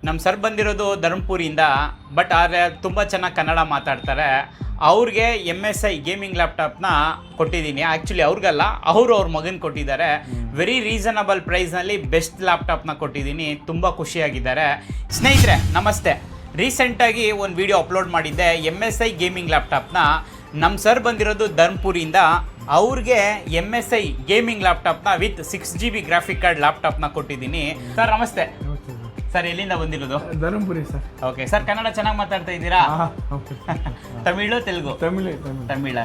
ನಮ್ಮ ಸರ್ ಬಂದಿರೋದು ಧರ್ಮಪುರಿಯಿಂದ, ಬಟ್ ಆದರೆ ತುಂಬ ಚೆನ್ನಾಗಿ ಕನ್ನಡ ಮಾತಾಡ್ತಾರೆ. ಅವ್ರಿಗೆ MSI ಗೇಮಿಂಗ್ ಲ್ಯಾಪ್ಟಾಪ್ನ ಕೊಟ್ಟಿದ್ದೀನಿ. ಆ್ಯಕ್ಚುಲಿ ಅವ್ರಿಗಲ್ಲ, ಅವ್ರ ಮಗನ ಕೊಟ್ಟಿದ್ದಾರೆ. ವೆರಿ ರೀಸನಬಲ್ ಪ್ರೈಸ್ನಲ್ಲಿ ಬೆಸ್ಟ್ ಲ್ಯಾಪ್ಟಾಪ್ನ ಕೊಟ್ಟಿದ್ದೀನಿ. ತುಂಬ ಖುಷಿಯಾಗಿದ್ದಾರೆ. ಸ್ನೇಹಿತರೆ ನಮಸ್ತೆ. ರೀಸೆಂಟಾಗಿ ಒಂದು ವಿಡಿಯೋ ಅಪ್ಲೋಡ್ ಮಾಡಿದ್ದೆ MSI ಗೇಮಿಂಗ್ ಲ್ಯಾಪ್ಟಾಪ್ನ. ನಮ್ಮ ಸರ್ ಬಂದಿರೋದು ಧರ್ಮಪುರಿಯಿಂದ. ಅವ್ರಿಗೆ MSI ಗೇಮಿಂಗ್ ಲ್ಯಾಪ್ಟಾಪ್ನ ವಿತ್ 6GB ಗ್ರಾಫಿಕ್ ಕಾರ್ಡ್ ಲ್ಯಾಪ್ಟಾಪ್ನ ಕೊಟ್ಟಿದ್ದೀನಿ. ಸರ್ ನಮಸ್ತೆ. ಸರ್ ಎಲ್ಲಿಂದ ಬಂದಿರೋದು? Dharmapuri sir. Okay sir, Kannada ಚೆನ್ನಾಗಿ ಮಾತಾಡ್ತಾ ಇದ್ದೀರಾ? ತಮಿಳು ತೆಲುಗು? ತಮಿಳ.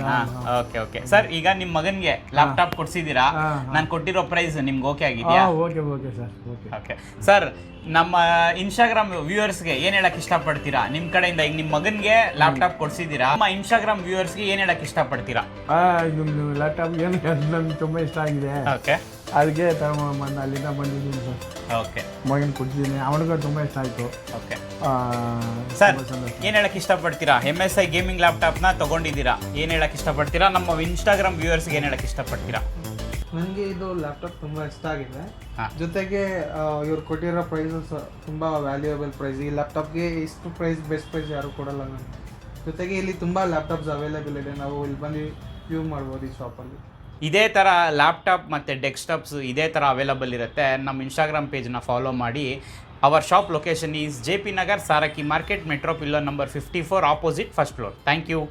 ಓಕೆ ಓಕೆ ಸರ್, ಈಗ ನಿಮ್ಮ ಮಗನಿಗೆ ಲ್ಯಾಪ್ಟಾಪ್ ಕೊಡ್ಸಿದ್ದೀರಾ. ನಾನು ಕೊಟ್ಟಿರೋ ಪ್ರೈಸ್ ನಿಮ್ಗೆ ಓಕೆ ಆಗಿದೆಯಾ? ಓಕೆ ಸರ್, ನಮ್ಮ ಇನ್ಸ್ಟಾಗ್ರಾಮ್ ವ್ಯೂವರ್ಸ್ಗೆ ಏನು ಹೇಳಕ್ಕೆ ಇಷ್ಟಪಡ್ತೀರಾ ನಿಮ್ಮ ಕಡೆಯಿಂದ? ಈಗ ನಿಮ್ಮ ಮಗನಿಗೆ ಲ್ಯಾಪ್ಟಾಪ್ ಕೊಡ್ಸಿದ್ದೀರಾ, ನಮ್ಮ ಇನ್ಸ್ಟಾಗ್ರಾಮ್ ವ್ಯೂವರ್ಸ್ಗೆ ಏನು ಹೇಳಕ್ಕೆ ಇಷ್ಟಪಡ್ತೀರಾ? ಲ್ಯಾಪ್ಟಾಪ್ ಏನು ನನಗೆ ತುಂಬ ಇಷ್ಟ ಆಗಿದೆ. ಓಕೆ, ಅದಕ್ಕೆ ಅಲ್ಲಿಂದ ಬಂದಿದ್ದೀನಿ ಸರ್. ಓಕೆ, ಮಗನ ಕೊಡ್ತಿದ್ದೀನಿ. ಅವನಿಗೂ ತುಂಬ ಇಷ್ಟ ಆಯಿತು. ಓಕೆ ಸರ್, ಏನು ಹೇಳಕ್ಕೆ ಇಷ್ಟಪಡ್ತೀರಾ? MSI ಗೇಮಿಂಗ್ ಲ್ಯಾಪ್ಟಾಪ್ನ ತೊಗೊಂಡಿದ್ದೀರಾ, ಏನು ಹೇಳಕ್ಕೆ ಇಷ್ಟಪಡ್ತೀರಾ? ನಮ್ಮ ಇನ್ಸ್ಟಾಗ್ರಾಮ್ ವ್ಯೂವರ್ಸ್ಗೆ ಏನು ಹೇಳಕ್ಕೆ ಇಷ್ಟಪಡ್ತೀರಾ? ನನಗೆ ಇದು ಲ್ಯಾಪ್ಟಾಪ್ ತುಂಬ ಇಷ್ಟ ಆಗಿದೆ. ಜೊತೆಗೆ ಇವ್ರು ಕೊಟ್ಟಿರೋ ಪ್ರೈಸಸ್ ತುಂಬ ವ್ಯಾಲ್ಯೂಯಬಲ್ ಪ್ರೈಸ್. ಈ ಲ್ಯಾಪ್ಟಾಪ್ಗೆ ಇಷ್ಟು ಪ್ರೈಸ್, ಬೆಸ್ಟ್ ಪ್ರೈಸ್ ಯಾರು ಕೊಡಲ್ಲ ನನಗೆ. ಜೊತೆಗೆ ಇಲ್ಲಿ ತುಂಬ ಲ್ಯಾಪ್ಟಾಪ್ಸ್ ಅವೈಲೇಬಲ್ ಇದೆ. ನಾವು ಇಲ್ಲಿ ಬಂದು ವ್ಯೂ ಮಾಡ್ಬೋದು ಈ ಶಾಪಲ್ಲಿ. ಇದೇ ಥರ ಲ್ಯಾಪ್ಟಾಪ್ ಮತ್ತು ಡೆಸ್ಕ್ಟಾಪ್ಸ್ ಇದೇ ಥರ ಅವೈಲಬಲ್ ಇರುತ್ತೆ. ನಮ್ಮ ಇನ್ಸ್ಟಾಗ್ರಾಮ್ ಪೇಜ್ನ ಫಾಲೋ ಮಾಡಿ. Our shop location is JP Nagar, Sarakki market, metro pillar number 54, opposite first floor. Thank you.